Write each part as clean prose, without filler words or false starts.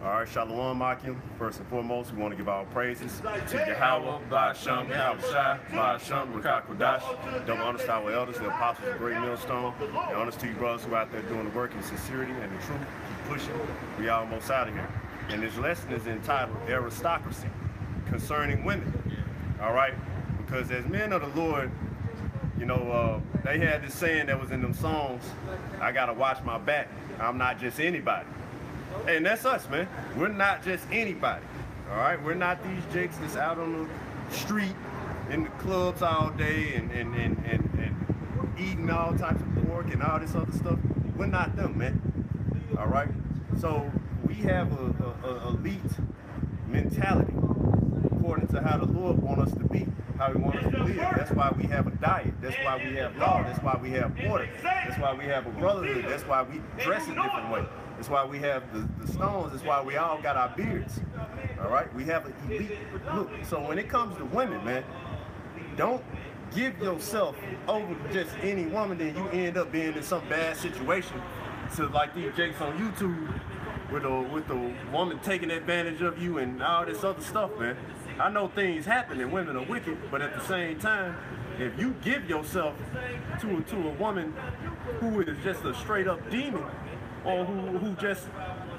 All right, Shalom Akim. First and foremost, we want to give our praises to YAHAWAH, YAHAWASHI, YAHAWASHI, YAHAWASHI. Double honors to our elders, the apostles of Great Millstone. And honors to you brothers who are out there doing the work in sincerity and the truth. Keep pushing. We almost out of here. And this lesson is entitled Aristocracy, concerning women. All right? Because as men of the Lord, you know, they had this saying that was in them songs, I got to watch my back. I'm not just anybody. And that's us, man. We're not just anybody, all right? We're not these jakes that's out on the street, in the clubs all day and eating all types of pork and all this other stuff. We're not them, man, all right? So we have a elite mentality according to how the Lord wants us to be, how he wants us to live. That's why we have a diet. That's why we have law. That's why we have order. That's why we have a brotherhood. That's why we dress a different way. That's why we have the stones. That's why we all got our beards. All right? We have an elite look. So when it comes to women, man, don't give yourself over to just any woman, then you end up being in some bad situation. So like these jakes on YouTube with the woman taking advantage of you and all this other stuff, man. I know things happen and women are wicked, but at the same time, if you give yourself to a woman who is just a straight up demon, or who just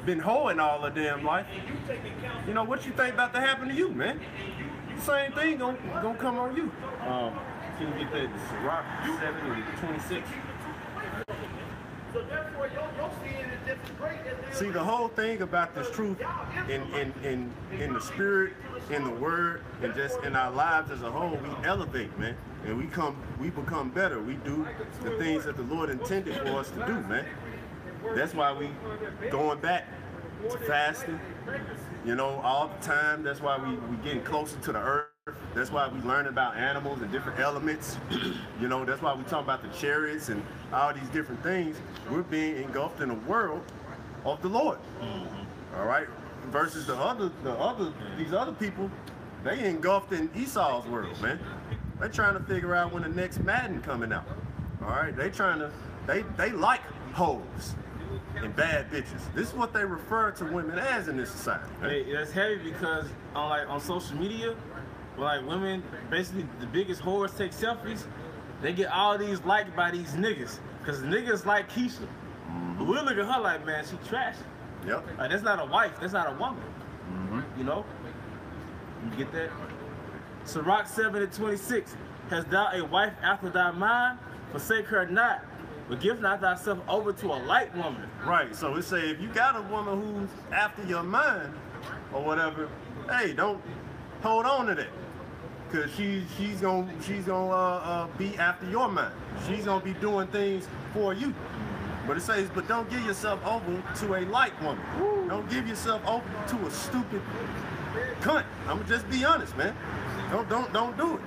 been hoeing all of damn life, you know, what you think about to happen to you, man? Same thing gonna come on you. Can you get that Rock 7 and 26? See, the whole thing about this truth in the spirit, in the word, and just in our lives as a whole, we elevate, man, and we become better. We do the things that the Lord intended for us to do, man. That's why we going back to fasting, you know, all the time. That's why we getting closer to the earth. That's why we learn about animals and different elements. You know, that's why we talk about the chariots and all these different things. We're being engulfed in a world of the Lord. All right, versus these other people, they engulfed in Esau's world, man. They're trying to figure out when the next Madden coming out. All right, they like hoes and bad bitches. This is what they refer to women as in this society. Hey, that's heavy because on social media, when women, basically the biggest whores take selfies, they get all these liked by these niggas. Cause niggas like Keisha. But we look at her like, man, she trash. Yep. Like, that's not a wife, that's not a woman. You know? You get that? So Rock 7 and 26, hast thou a wife after thy mind? Forsake her not, but give not thyself over to a light woman. Right, so it say if you got a woman who's after your mind or whatever, hey, don't hold on to that. Cause she's gonna be after your mind. She's gonna be doing things for you. But it says, but don't give yourself over to a light woman. Don't give yourself over to a stupid cunt. I'ma just be honest, man. Don't do it.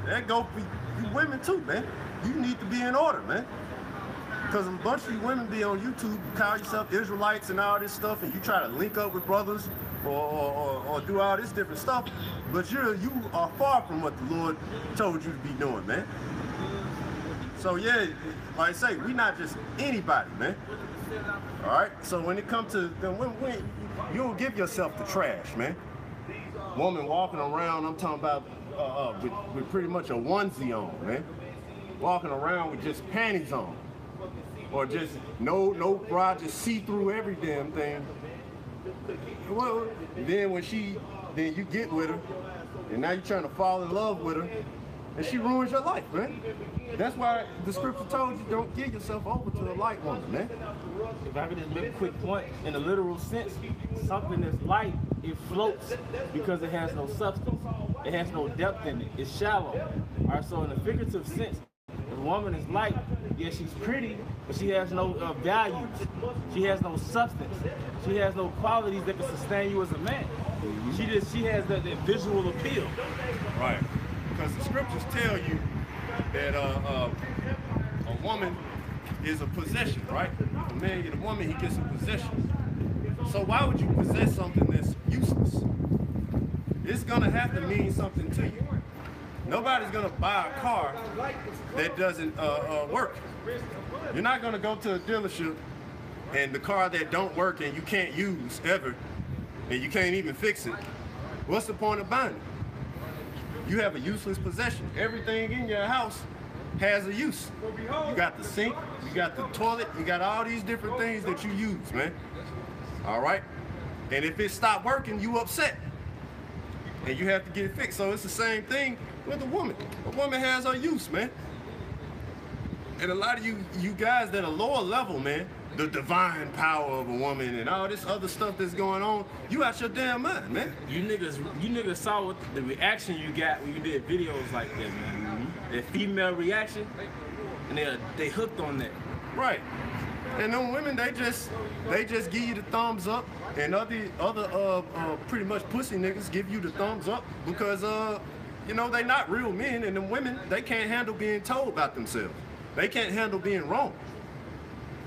That go for you women too, man. You need to be in order, man. Because a bunch of you women be on YouTube, you call yourself Israelites and all this stuff, and you try to link up with brothers or do all this different stuff, but you are far from what the Lord told you to be doing, man. So yeah, like I say, we not just anybody, man. All right. So when it comes to when you don't give yourself the trash, man. Woman walking around, I'm talking about with pretty much a onesie on, man. Walking around with just panties on. Or just no bra, just see through every damn thing. Well, then then you get with her, and now you're trying to fall in love with her, and she ruins your life, man. That's why the scripture told you don't give yourself over to a light woman, man. If I could just make a quick point, in a literal sense, something that's light, it floats because it has no substance. It has no depth in it. It's shallow. All right, so in a figurative sense, if a woman is light, yeah, she's pretty, but she has no values. She has no substance. She has no qualities that can sustain you as a man. She has that visual appeal. Right. Because the scriptures tell you that a woman is a possession, right? A man get a woman, he gets a possession. So why would you possess something that's useless? It's gonna have to mean something to you. Nobody's gonna buy a car that doesn't work. You're not gonna go to a dealership and the car that don't work and you can't use ever, and you can't even fix it, what's the point of buying it? You have a useless possession. Everything in your house has a use. You got the sink, you got the toilet, you got all these different things that you use, man. All right? And if it stopped working, you upset. And you have to get it fixed. So it's the same thing with a woman. A woman has her use, man. And a lot of you guys that are lower level, man, the divine power of a woman and all this other stuff that's going on, you out your damn mind, man. You niggas saw what the reaction you got when you did videos like that, man. That female reaction, and they hooked on that. Right. And them women, they just give you the thumbs up, and other pretty much pussy niggas give you the thumbs up because you know, they not real men, and them women, they can't handle being told about themselves. They can't handle being wrong.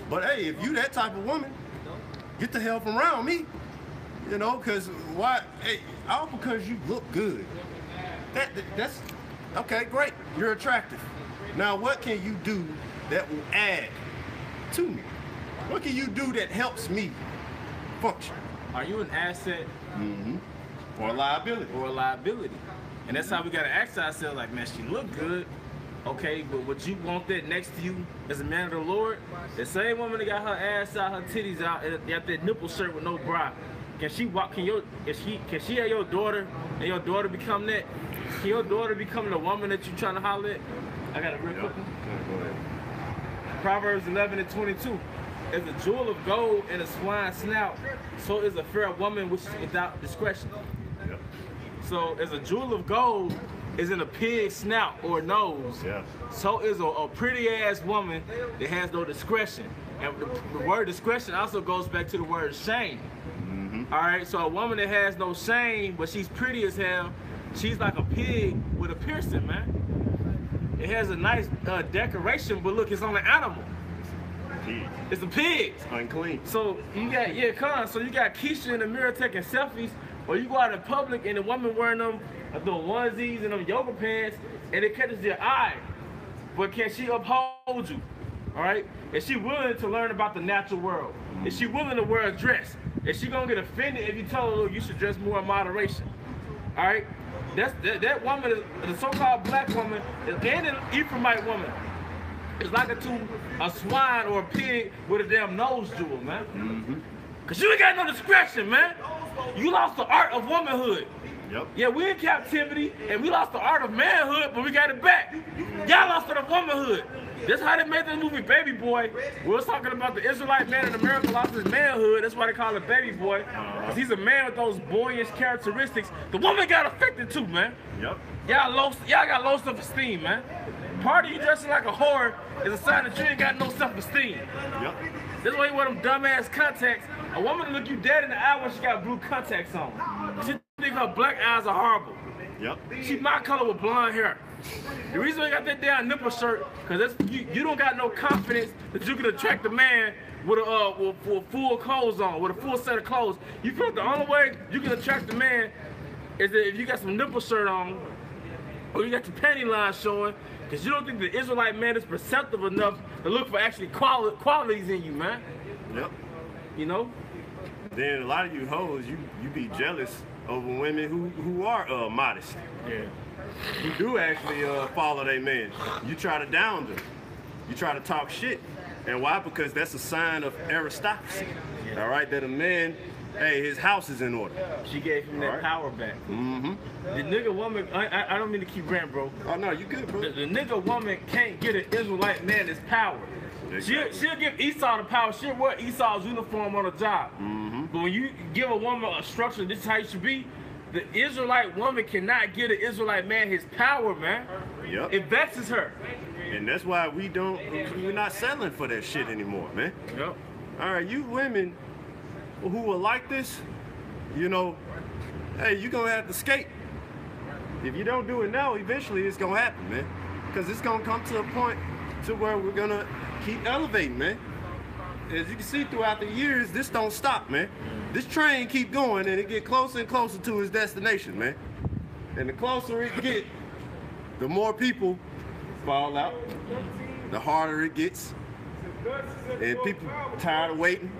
But hey, if you that type of woman, get the hell from around me. You know, cause why? Hey, all because you look good. That's okay, great. You're attractive. Now, what can you do that will add to me? What can you do that helps me function? Are you an asset? Or a liability? Or a liability. And that's how we gotta ask ourselves, like, man, she look good. Okay, but would you want that next to you as a man of the Lord? The same woman that got her ass out, her titties out, and got that nipple shirt with no bra. Can she walk? Can she have your daughter, and your daughter become that? Can your daughter become the woman that you trying to holler at? I got a real quick one. Go ahead. Proverbs 11:22. As a jewel of gold in a swine's snout, so is a fair woman which is without discretion. Yep. So as a jewel of gold is in a pig's snout or nose, so is a pretty ass woman that has no discretion. And the word discretion also goes back to the word shame. All right, so a woman that has no shame, but she's pretty as hell, she's like a pig with a piercing, man. It has a nice decoration, but look, it's on an animal. It's a pig. It's unclean. So you got, so you got Keisha in the mirror taking selfies, or you go out in public and the woman wearing them onesies and them yoga pants, and it catches your eye. But can she uphold you? All right? Is she willing to learn about the natural world? Is she willing to wear a dress? Is she gonna get offended if you tell her, look, you should dress more in moderation? All right? That woman, the so-called black woman, and an Ephraimite woman, is like a swine or a pig with a damn nose jewel, man. Cause you ain't got no discretion, man. You lost the art of womanhood. Yep. Yeah, we in captivity and we lost the art of manhood, but we got it back. Y'all lost the womanhood. That's how they made the movie Baby Boy. We was talking about the Israelite man in America lost his manhood. That's why they call it Baby Boy. Because he's a man with those boyish characteristics. The woman got affected too, man. Yep. Y'all got low self-esteem, man. Part of you dressing like a whore is a sign that you ain't got no self-esteem. Yep. That's why you wear them dumbass contacts. A woman will look you dead in the eye when she got blue contacts on. She think her black eyes are horrible. Yep. She my color with blonde hair. The reason I got that damn nipple shirt, because you don't got no confidence that you can attract a man with full clothes on, with a full set of clothes. You feel like the only way you can attract a man is that if you got some nipple shirt on, or you got your panty line showing, because you don't think the Israelite man is perceptive enough to look for actually qualities in you, man. Yep. You know? Then a lot of you hoes, you be jealous over women who are modest. Yeah. Who do actually follow their man. You try to down them. You try to talk shit. And why? Because that's a sign of aristocracy. Yeah. All right, that a man, hey, his house is in order. She gave him that power back. The nigga woman, I don't mean to keep ranting, bro. Oh no, you good, bro. The nigga woman can't get an Israelite man his power. Exactly. She'll give Esau the power. She'll wear Esau's uniform on the job. But when you give a woman a structure, this is how you should be, the Israelite woman cannot get an Israelite man his power, man. Yep. It vexes her. And that's why we're not settling for that shit anymore, man. Yep. All right, you women who are like this, you know, hey, you're gonna have to skate. If you don't do it now, eventually it's gonna happen, man. Because it's gonna come to a point to where we're gonna keep elevating, man. As you can see throughout the years, this don't stop, man. This train keep going and it get closer and closer to its destination, man. And the closer it get, the more people fall out, the harder it gets. And people tired of waiting.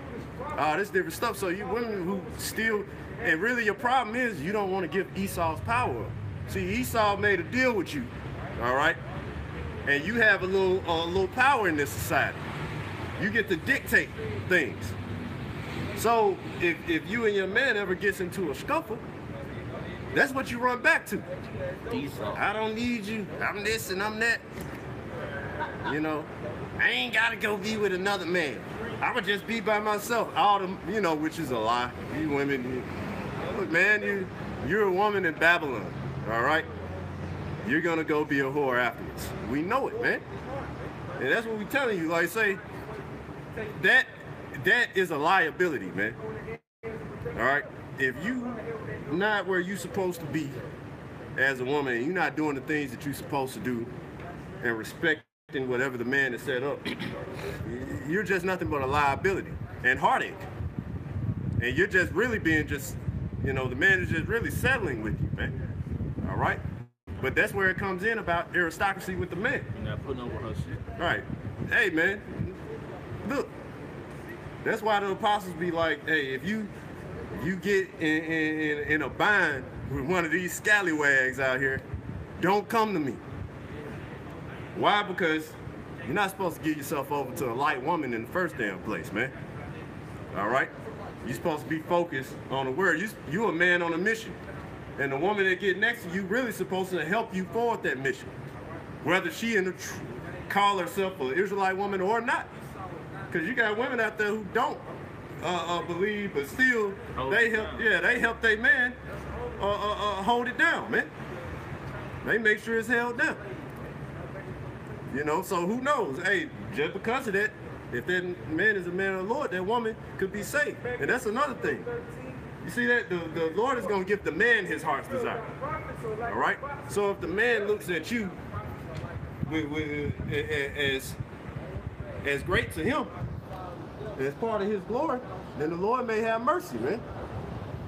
all this different stuff. So you women who still, and really your problem is you don't want to give Esau's power up. See, Esau made a deal with you, all right? And you have a little power in this society. You get to dictate things. So if you and your man ever gets into a scuffle, that's what you run back to. Esau. I don't need you. I'm this and I'm that. You know, I ain't gotta go be with another man. I would just be by myself. All them, you know, which is a lie. You women, look, man, you're a woman in Babylon. All right, you're gonna go be a whore afterwards. We know it, man, and that's what we're telling you. Like, say that is a liability, man. All right, if you not where you supposed to be as a woman, and you're not doing the things that you're supposed to do, and respecting whatever the man has set up, you're just nothing but a liability and heartache, and you're just really being just, you know, the man is just really settling with you, man. All right, but that's where it comes in about aristocracy with the man. You're not putting over her shit. Right. Hey, man, look, that's why the apostles be like, hey, if you get in a bind with one of these scallywags out here, don't come to me. Why? Because you're not supposed to give yourself over to a light woman in the first damn place, man. All right, you're supposed to be focused on the word. You a man on a mission. And the woman that get next to you really supposed to help you forward that mission, whether she call herself an Israelite woman or not. Because you got women out there who don't believe, but still they help their man hold it down, man. They make sure it's held down. You know, so who knows? Hey, just because of that, if that man is a man of the Lord, that woman could be saved. And that's another thing. You see that? The Lord is going to give the man his heart's desire. All right? So if the man looks at you as great to him, as part of his glory, then the Lord may have mercy, man.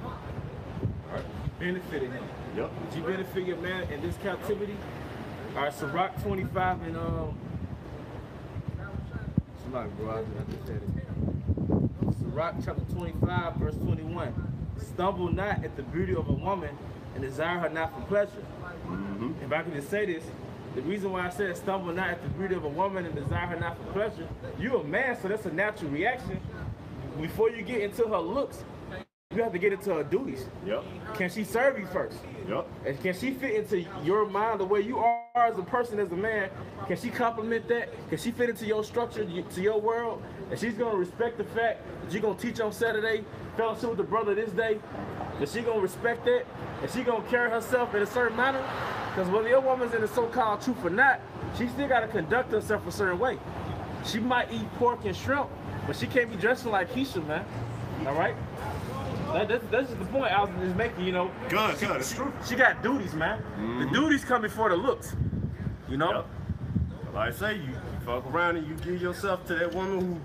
All right. Benefited him. Yep. Did you benefit your man in this captivity? All right, so Rock 25 and somebody bro, I just said it. So Rock chapter 25, verse 21. Stumble not at the beauty of a woman and desire her not for pleasure. Mm-hmm. If I could just say this, the reason why I said stumble not at the beauty of a woman and desire her not for pleasure, you're a man, so that's a natural reaction. Before you get into her looks, you have to get into her duties. Yep. Can she serve you first? Yep. And can she fit into your mind the way you are as a person, as a man? Can she complement that? Can she fit into your structure, to your world? And she's gonna respect the fact that you're gonna teach on Saturday, fellowship with the brother this day. Is she gonna respect that? And she gonna carry herself in a certain manner? Because whether your woman's in the so-called truth or not, she still gotta conduct herself a certain way. She might eat pork and shrimp, but she can't be dressing like Keisha, man. All right? That's just the point I was just making, you know. Good, it's true. She got duties, man. Mm-hmm. The duties come before the looks, you know? Yep. Like I say, you fuck around and you give yourself to that woman who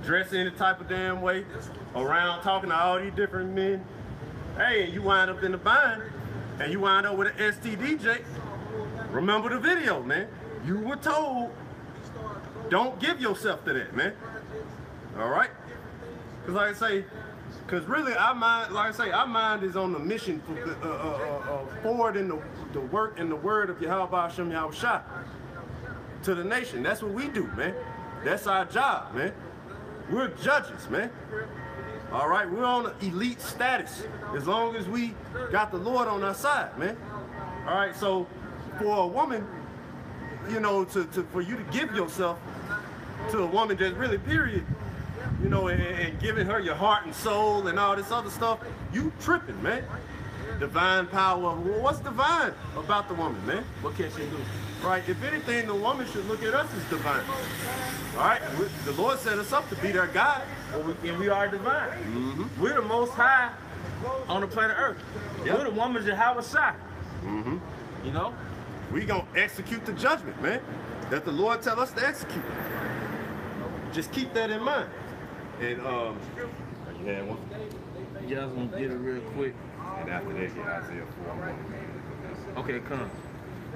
dressed any type of damn way, around talking to all these different men. Hey, and you wind up in the bind, and you wind up with an STDJ. Remember the video, man. You were told, don't give yourself to that, man. All right? Because like I say, because really, our mind, like I say, our mind is on the mission for forwarding the work and the word of YAHAWASHI to the nation. That's what we do, man. That's our job, man. We're judges, man. All right, we're on elite status as long as we got the Lord on our side, man. All right, so for a woman, you know, for you to give yourself to a woman, just really, period, you know, and giving her your heart and soul and all this other stuff, you tripping, man. Divine power. What's divine about the woman, man? What can she do? Right, if anything, the woman should look at us as divine. All right, the Lord set us up to be their God. Well, and we are divine. Mm-hmm. We're the most high on the planet Earth. Yep. We're the woman YAHAWASHI. Mm-hmm. You know? We gonna execute the judgment, man, that the Lord tell us to execute. Just keep that in mind. And yeah, one. You guys want to get it real quick. And after that, get Isaiah 4. Okay, come.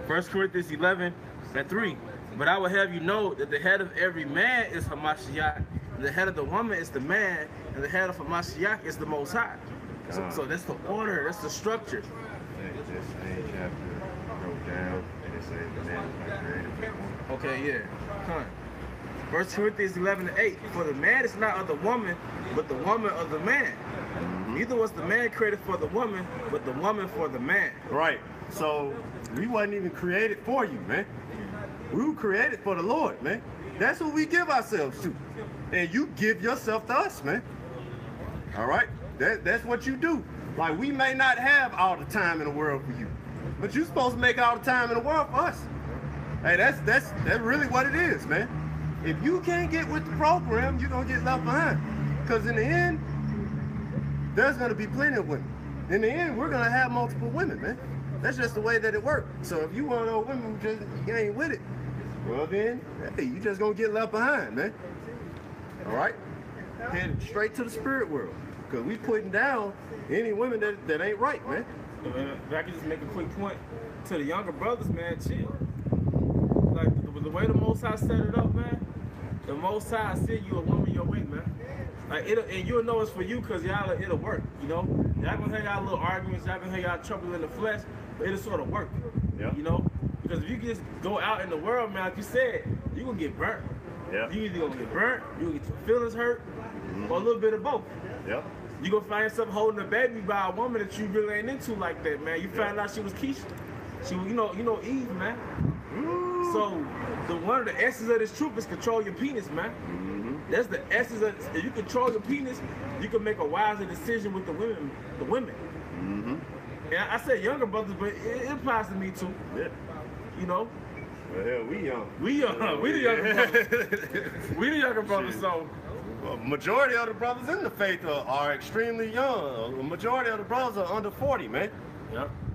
1 Corinthians 11 and 3. But I will have you know that the head of every man is Hamashiach, the head of the woman is the man, and the head of a Mashiach is the Most High. So that's the order, that's the structure. This same chapter wrote down, and it says the man is not created for the woman. Okay, yeah. Come on. 1 Corinthians 11:8. For the man is not of the woman, but the woman of the man. Neither was the man created for the woman, but the woman for the man. Right. So we wasn't even created for you, man. We were created for the Lord, man. That's who we give ourselves to. And you give yourself to us, man. All right? That's what you do. Like, we may not have all the time in the world for you, but you're supposed to make all the time in the world for us. Hey, that's really what it is, man. If you can't get with the program, you're going to get left behind. Because in the end, there's going to be plenty of women. In the end, we're going to have multiple women, man. That's just the way that it works. So if you one of those women who just you ain't with it, well then, hey, you just going to get left behind, man. All right? Head straight to the spirit world. Because we putting down any women that ain't right, man. If I could just make a quick point to the younger brothers, man, chill. Like, the way the Most High set it up, man, the Most High said you a woman your way, man. Like, and you'll know it's for you because it'll work, you know? Y'all gonna have y'all little arguments, y'all gonna have y'all trouble in the flesh, but it'll sort of work, you know? Because if you just go out in the world, man, like you said, you're gonna get burnt. You either gonna get burnt, you're gonna get your feelings hurt, or a little bit of both. You gonna find yourself holding a baby by a woman that you really ain't into like that, man. You find out she was Keisha. She was, you know Eve, man. So one of the essence of this truth is control your penis, man. That's the essence of if you control your penis, you can make a wiser decision with the women. And I said younger brothers, but it applies to me too. You know? Well, hell, we young. We the younger brothers. We the younger brothers, so. Majority of the brothers in the faith are extremely young. The majority of the brothers are under 40, man.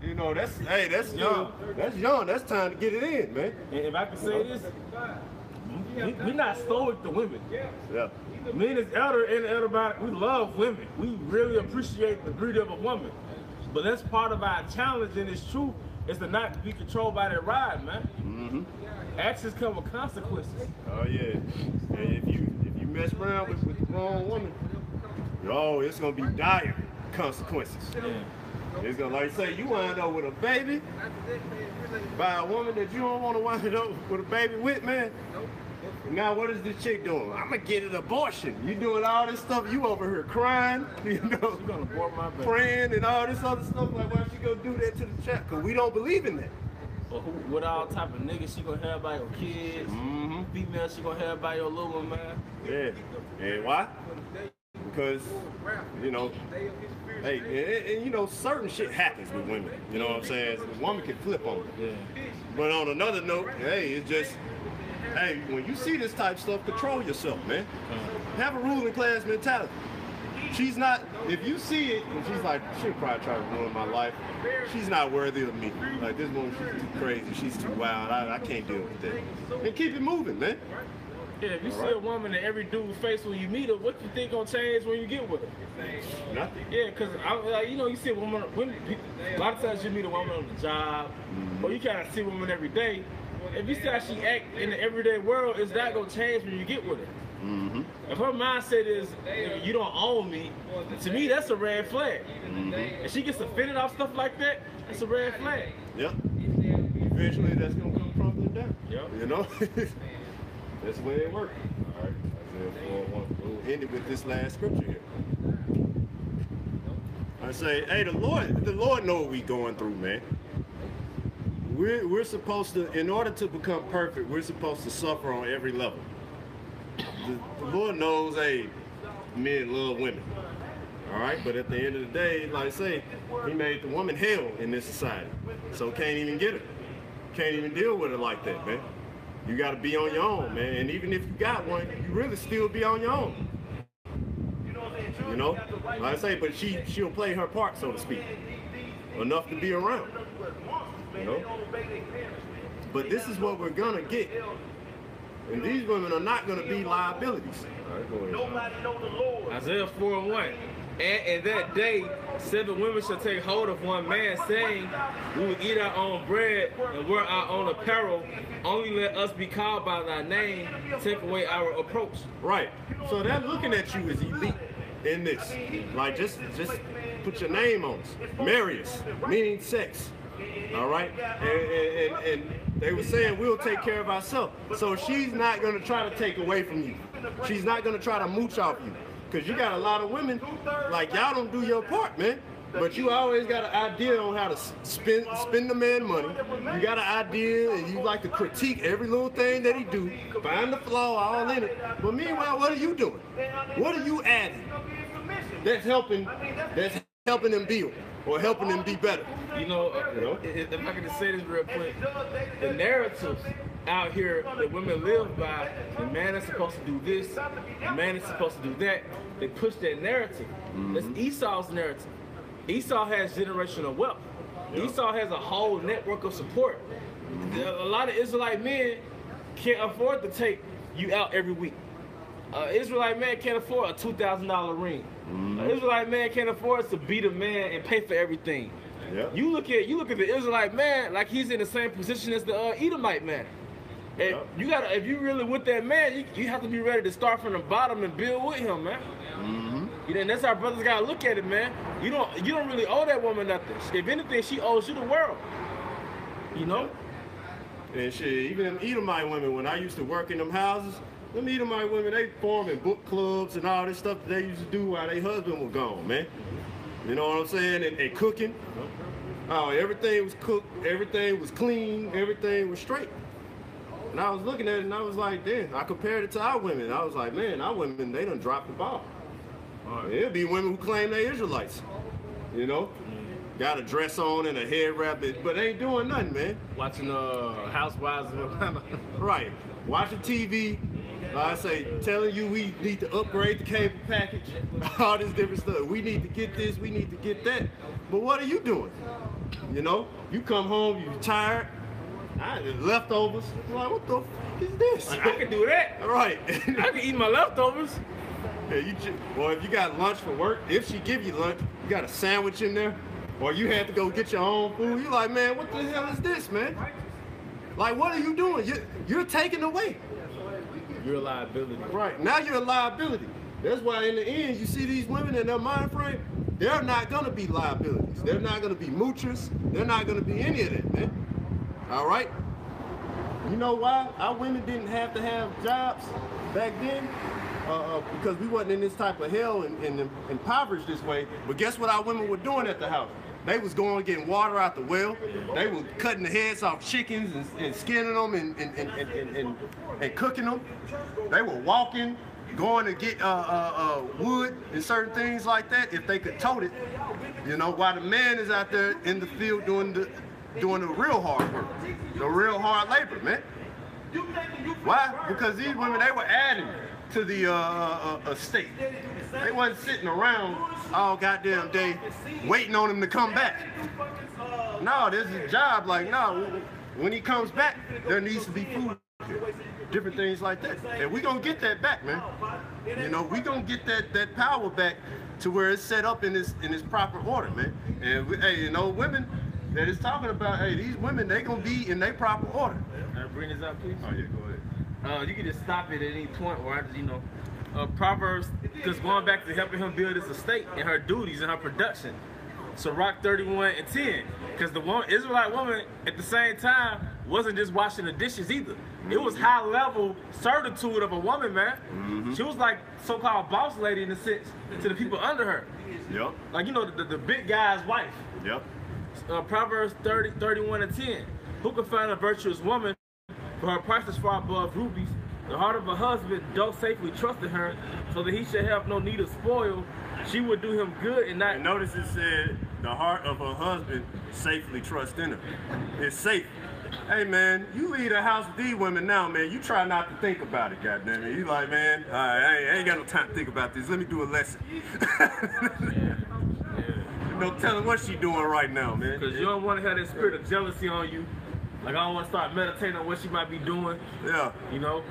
You know, that's young. That's young. That's time to get it in, man. And if I can say this, we're not stoic to women. Me and this elder and the elder body, we love women. We really appreciate the beauty of a woman. But that's part of our challenge in this truth is to not be controlled by that ride, man. Actions come with consequences. Oh yeah. And if you mess around with the wrong woman, it's gonna be dire consequences. It's gonna, like say, you wind up with a baby by a woman that you don't want to wind up with a baby with, man. Now what is this chick doing? I'm gonna get an abortion. You doing all this stuff, you over here crying, you know, gonna abort my baby. Praying and all this other stuff. Like, why she gonna do that to the child? Because we don't believe in that. Or what all type of niggas she gonna have by your kids? Female she gonna have by your little one, man. And why? Because, you know, hey, and you know, certain shit happens with women. You know what I'm saying? A woman can flip on it. But on another note, hey, it's just, hey, when you see this type of stuff, control yourself, man. Have a ruling class mentality. She's not, if you see it, and she's like, she'll probably try to ruin my life. She's not worthy of me. Like, this woman, she's too crazy, she's too wild, I can't deal with that. And keep it moving, man. Yeah, if you see a woman in every dude's face when you meet her, what you think gonna change when you get with her? Nothing. Yeah, because, like, you know, you see a woman, a lot of times you meet a woman on the job, or you kind of see a woman every day. If you see how she act in the everyday world, is that gonna change when you get with her? If her mindset is, you don't own me, to me, that's a red flag. If she gets offended off stuff like that, that's a red flag. Eventually, that's going to come crumbling down. You know? That's the way it works. All right. We'll end it with this last scripture here. I say, hey, the Lord know what we going through, man. We're supposed to, in order to become perfect, we're supposed to suffer on every level. The Lord knows, hey, men love women, all right? But at the end of the day, like I say, he made the woman hell in this society. So can't even get her. Can't even deal with her like that, man. You got to be on your own, man. And even if you got one, you really still be on your own. You know? Like I say, but she'll play her part, so to speak. Enough to be around. You know? But this is what we're going to get. And these women are not going to be liabilities. Isaiah 4:1. And in that day, 7 women shall take hold of one man, saying, we will eat our own bread and wear our own apparel. Only let us be called by thy name. Take away our approach. Right. So they're looking at you as elite in this. Like, just put your name on us. Marius, meaning sex. All right? And they were saying we'll take care of ourselves. So she's not going to try to take away from you. She's not going to try to mooch off you. Because you got a lot of women, like, y'all don't do your part, man. But you always got an idea on how to spend the man money. You got an idea, and you like to critique every little thing that he do, find the flaw all in it. But meanwhile, what are you doing? What are you adding that's helping him build or helping him be better? You know, if I can just say this real quick, the narratives out here that women live by, the man is supposed to do this, the man is supposed to do that, they push that narrative. That's Esau's narrative. Esau has generational wealth. Esau has a whole network of support. A lot of Israelite men can't afford to take you out every week. Israelite man can't afford a $2,000 ring. Israelite man can't afford to beat a man and pay for everything. Yep. You look at the Israelite man like he's in the same position as the Edomite man. And you gotta, if you really with that man, you have to be ready to start from the bottom and build with him, man. You know, and that's how brothers gotta look at it, man. You don't really owe that woman nothing. If anything, she owes you the world. You know? And shit, even them Edomite women, when I used to work in them houses, them Edomite women, they forming book clubs and all this stuff that they used to do while their husband was gone, man. You know what I'm saying? And cooking. Oh, everything was cooked, everything was clean, everything was straight. And I was looking at it and I was like, damn, I compared it to our women. I was like, man, our women, they done dropped the ball. It'll be women who claim they're Israelites, you know? Got a dress on and a head wrap, but ain't doing nothing, man. Watching Housewives of Atlanta. Right. Watching TV, like I say, telling you we need to upgrade the cable package, all this different stuff. We need to get this, we need to get that. But what are you doing? You know, you come home, you're tired, leftovers. I'm like, what the f is this? I can do that. Right. I can eat my leftovers. Yeah, or if you got lunch for work, if she give you lunch, you got a sandwich in there, or you had to go get your own food, you're like, man, what the hell is this, man? Like, what are you doing? You're taking away. You're a liability. Right, now you're a liability. That's why in the end, you see these women in their mind frame, they're not gonna be liabilities. They're not gonna be moochers. They're not gonna be any of that, man. All right? You know why? Our women didn't have to have jobs back then? Because we wasn't in this type of hell and impoverished this way. But guess what our women were doing at the house? They was going getting water out the well. They were cutting the heads off chickens and skinning them and cooking them. They were walking, going to get wood and certain things like that if they could tote it. You know, while the man is out there in the field doing the real hard work, the real hard labor, man. Why? Because these women, they were adding to the estate. They wasn't sitting around all goddamn day waiting on him to come back. No, there's a job. Like, no, when he comes back, there needs to be food. Different things like that. And we gonna get that back, man. You know, we gonna get that power back to where it's set up in this proper order, man. And hey, you know, women that is talking about, hey, these women, they gonna be in their proper order. Can I bring this up, please? Oh yeah, go ahead. You can just stop it at any point where I just, you know, Proverbs, just going back to helping him build his estate and her duties and her production. So Rock 31:10, because the Israelite woman at the same time wasn't just washing the dishes either. It was high level certitude of a woman, man. She was like so-called boss lady in a sense to the people under her. Yep. Like, you know, the big guy's wife. Yep. Proverbs 31:10. Who can find a virtuous woman? For her price is far above rubies. The heart of a husband don't safely trust in her, so that he shall have no need of spoil. She would do him good and not. And notice it said the heart of a husband safely trust in her. It's safe. Hey man, you leave the house with these women now, man. You try not to think about it, goddammit. You like, man, I ain't got no time to think about this. Let me do a lesson. No telling what she doing right now, man. Because you don't want to have that spirit of jealousy on you. Like, I don't want to start meditating on what she might be doing. Yeah. You know?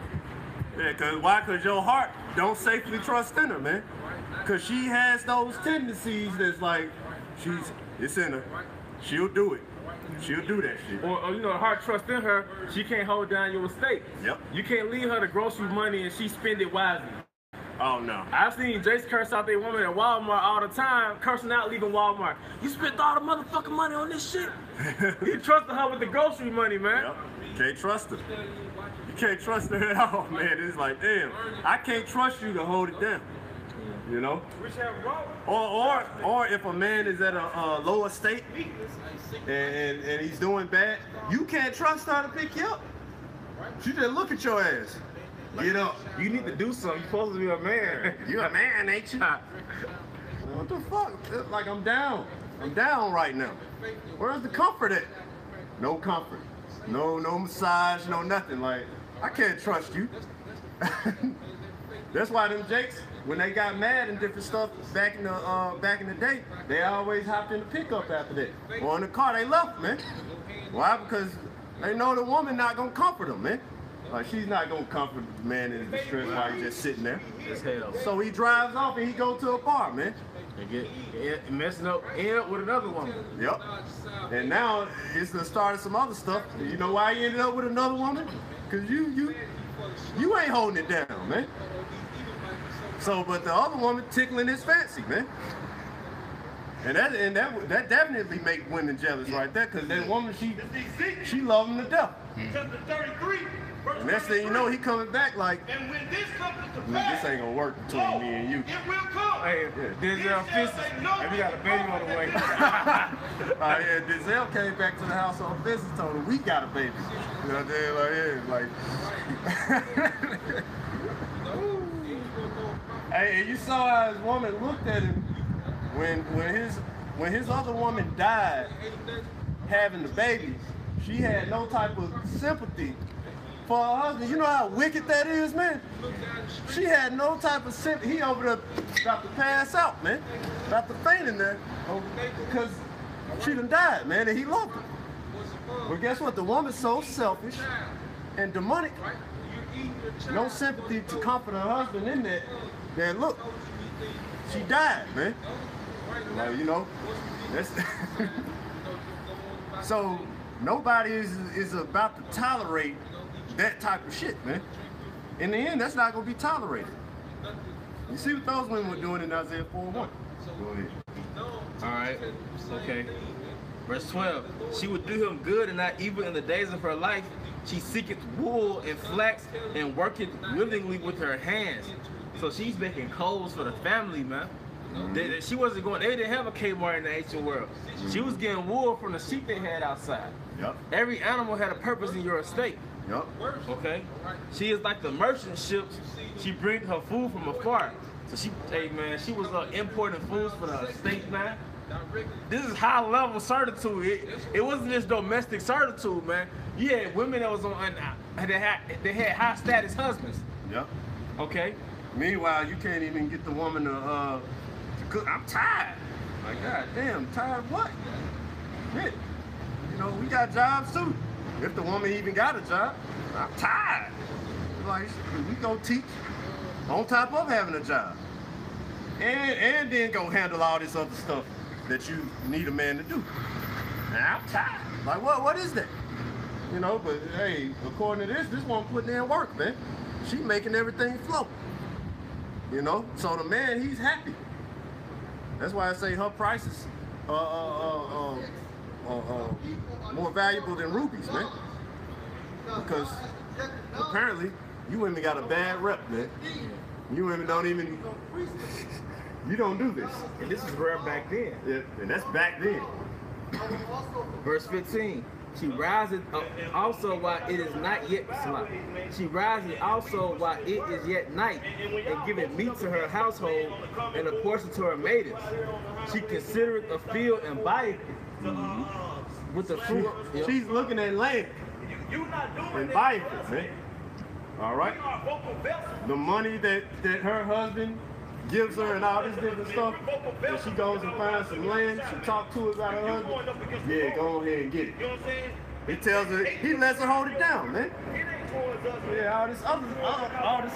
Yeah, cause why? Cause your heart don't safely trust in her, man. Cause she has those tendencies that's like, it's in her. She'll do it. She'll do that shit. Or you know, her heart trust in her, she can't hold down your estate. Yep. You can't leave her the grocery money and she spend it wisely. Oh no. I've seen Jace curse out their woman at Walmart all the time, cursing out leaving Walmart. You spent all the motherfucking money on this shit. You trusted her with the grocery money, man. Yep. You can't trust her. You can't trust her at all, man. It's like, damn, I can't trust you to hold it down. You know? Or if a man is at a lower state and he's doing bad, you can't trust her to pick you up. She just look at your ass. Get up. You need to do something. You're supposed to be a man. You a man, ain't you? What the fuck? It's like I'm down. I'm down right now. Where's the comfort at? No comfort. No massage, no nothing. Like, I can't trust you. That's why them Jakes, when they got mad and different stuff back in the day, they always hopped in the pickup after that. Or in the car, they left, man. Why? Because they know the woman not gonna comfort them, man. Like, she's not gonna comfort the man in his distress while he's just sitting there. As hell. So he drives off and he go to a bar, man. And end up with another woman. Yep. And now it's the start of some other stuff. You know why he ended up with another woman? Because you ain't holding it down, man. So, but the other woman tickling his fancy, man. And that definitely make women jealous right there, because that woman, she love him to death. And next thing you know, he coming back like, this ain't gonna work between me and you. Hey, Denzel Fishes, and we got a baby on the way. Yeah, Denzel came back to the house on business, told him we got a baby. You know what I'm saying? Like, hey, and you saw how his woman looked at him when his other woman died having the baby. She had no type of sympathy for her husband. You know how wicked that is, man? She had no type of sympathy. He over there about to pass out, man. About to faint in there. Because she done died, man, and he loved her. But guess what? The woman's so selfish and demonic. No sympathy to comfort her husband in that. Then look, she died, man. Like, you know, that's so nobody is about to tolerate that type of shit, man. In the end, that's not gonna be tolerated. You see what those women were doing in Isaiah 4:1. Go ahead. All right. Okay. Verse 12. She would do him good and not evil in the days of her life. She seeketh wool and flax and worketh willingly with her hands. So she's making clothes for the family, man. She wasn't going, they didn't have a Kmart in the ancient world. She was getting wool from the sheep they had outside. Yep. Every animal had a purpose in your estate. Yep. Okay? She is like the merchant ships. She brings her food from afar. So she, hey man, she was importing foods for the estate, man. This is high level certitude. It wasn't just domestic certitude, man. You had women that was on, they had high status husbands. Yep. Okay? Meanwhile, you can't even get the woman to cook. I'm tired. Like, God damn, tired of what? Shit. You know, we got jobs too. If the woman even got a job, I'm tired. Like, we go teach on top of having a job. And then go handle all this other stuff that you need a man to do. Now, I'm tired. Like, what is that? You know, but hey, according to this woman putting in work, man. She making everything flow. You know, so the man, he's happy. That's why I say her prices more valuable than rubies, man. Because apparently you women got a bad rep, man. You women don't even, you don't do this. And this is rare back then. Yeah, and that's back then. Verse 15. She rises also while it is not yet slumber. She rises also while it is yet night, and giveth meat to her household and a portion to her maidens. She considereth a field and buyeth it. With the fruit. She's looking at land and buying it, man. All right. The money that her husband gives her and all this different stuff, and she goes and finds some land, she talks to her about her husband, yeah, go ahead and get it. He tells her, he lets her hold it down, man. Yeah, all this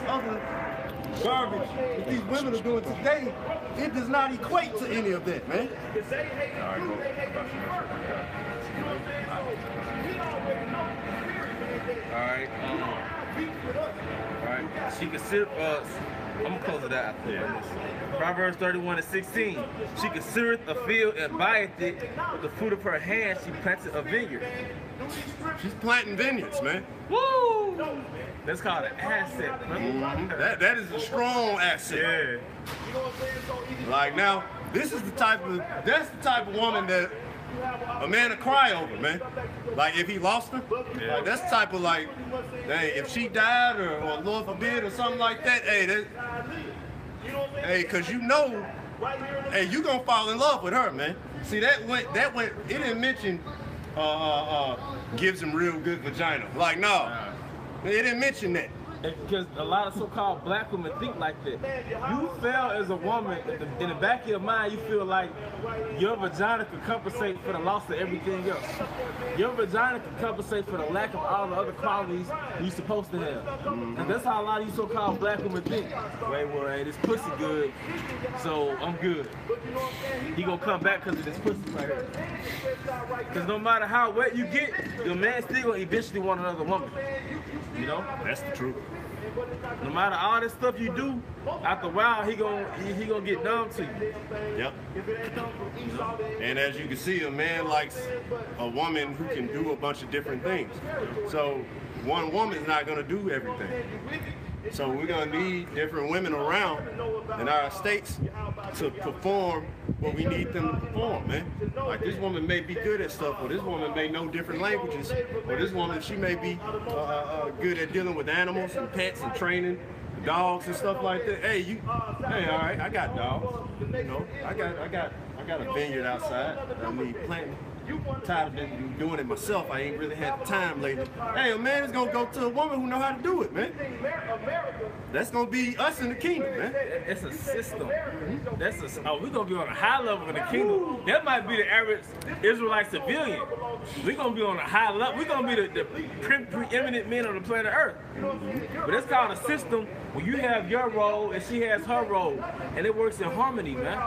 other garbage that these women are doing today, it does not equate to any of that, man. All right. She considered I'm gonna close it out. Yeah. Proverbs 31:16. She considereth a field and buyeth it. With the fruit of her hand, she planted a vineyard. She's planting vineyards, man. Woo! That's called an asset, brother. That is a strong asset. Yeah. Like now, that's the type of woman that a man would cry over, man. Like if he lost her, yeah. Like that's the type of like, dang, if she died or Lord forbid or something like that, hey, cause you know, hey, you gonna fall in love with her, man. See that went, it didn't mention gives him real good vagina. Like no, it didn't mention that. Because a lot of so-called black women think like that. You feel as a woman, in the back of your mind, you feel like your vagina could compensate for the loss of everything else. Your vagina could compensate for the lack of all the other qualities you're supposed to have. And that's how a lot of you so-called black women think. Wait, well, hey, this pussy good, so I'm good. He gonna come back because of this pussy right here. Because no matter how wet you get, your man still gonna eventually want another woman. You know? That's the truth. No matter all this stuff you do, after a while he gonna get numb to you. Yep. And as you can see, a man likes a woman who can do a bunch of different things. So one woman's not gonna do everything. So we're gonna need different women around in our states to perform what we need them to perform, man. Like this woman may be good at stuff, or this woman may know different languages, or this woman, she may be good at dealing with animals and pets and training dogs and stuff like that. Hey, all right, I got dogs. You know, I got a vineyard outside. I need planting. Tired of doing it myself. I ain't really had the time lately. Hey, a man is gonna go to a woman who know how to do it, man. That's gonna be us in the kingdom, man. It's a system. We're gonna be on a high level in the kingdom. That might be the average Israelite civilian. We're gonna be on a high level. We're gonna be the preeminent men on the planet Earth. But it's called a system where you have your role and she has her role, and it works in harmony, man.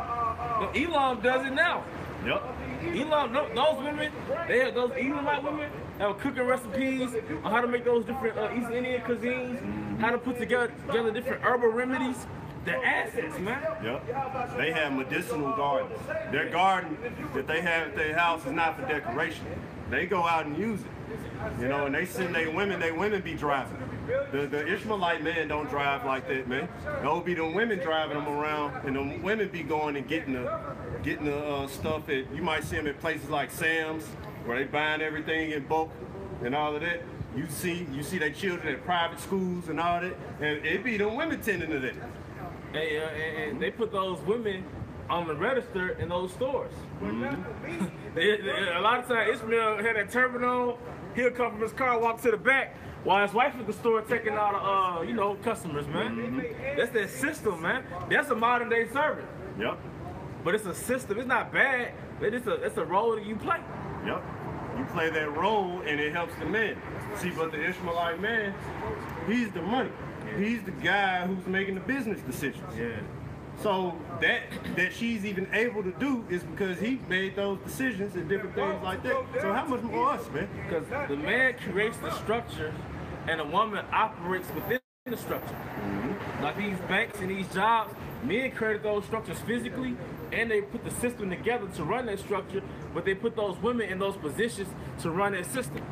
Elam does it now. Yep. Elam, those women, those Elamite women have cooking recipes on how to make those different East Indian cuisines, how to put together different herbal remedies. They're assets, man. Yep. They have medicinal gardens. Their garden that they have at their house is not for decoration. They go out and use it. You know, and they send their women be driving. The Ishmaelite men don't drive like that, man. They'll be the women driving them around, and the women be going and getting the stuff that you might see them at places like Sam's, where they buying everything in bulk and all of that. You see their children at private schools and all that, and it be the women tending to that. And they put those women on the register in those stores. A lot of times Ishmael had that turban on. He'll come from his car, walk to the back, while his wife at the store taking all the customers, man. That's that system, man. That's a modern day servant. Yep. But it's a system. It's not bad. But it's a role that you play. Yep. You play that role and it helps the men. See, but the Ishmaelite man, he's the money. He's the guy who's making the business decisions. Yeah. So that she's even able to do is because he made those decisions and different things like that. So how much more us, man? Because the man creates the structure and the woman operates within the structure. Like these banks and these jobs, men created those structures physically, and they put the system together to run that structure, but they put those women in those positions to run that system.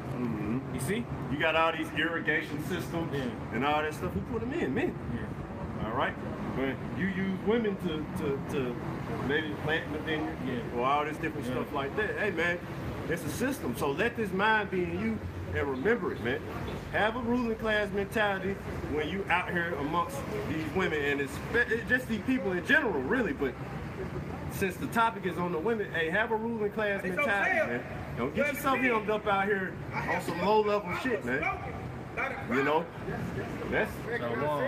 You see? You got all these irrigation systems and all that stuff. Who put them in? Men. All right? But you use women to maybe plant the vineyard or all this different stuff like that. Hey, man, it's a system. So let this mind be in you and remember it, man. Have a ruling class mentality when you out here amongst these women, and it's just these people in general, really. But since the topic is on the women, hey, have a ruling class mentality, man. Don't get yourself hemmed up out here on some low level shit, man. You know, that's so long.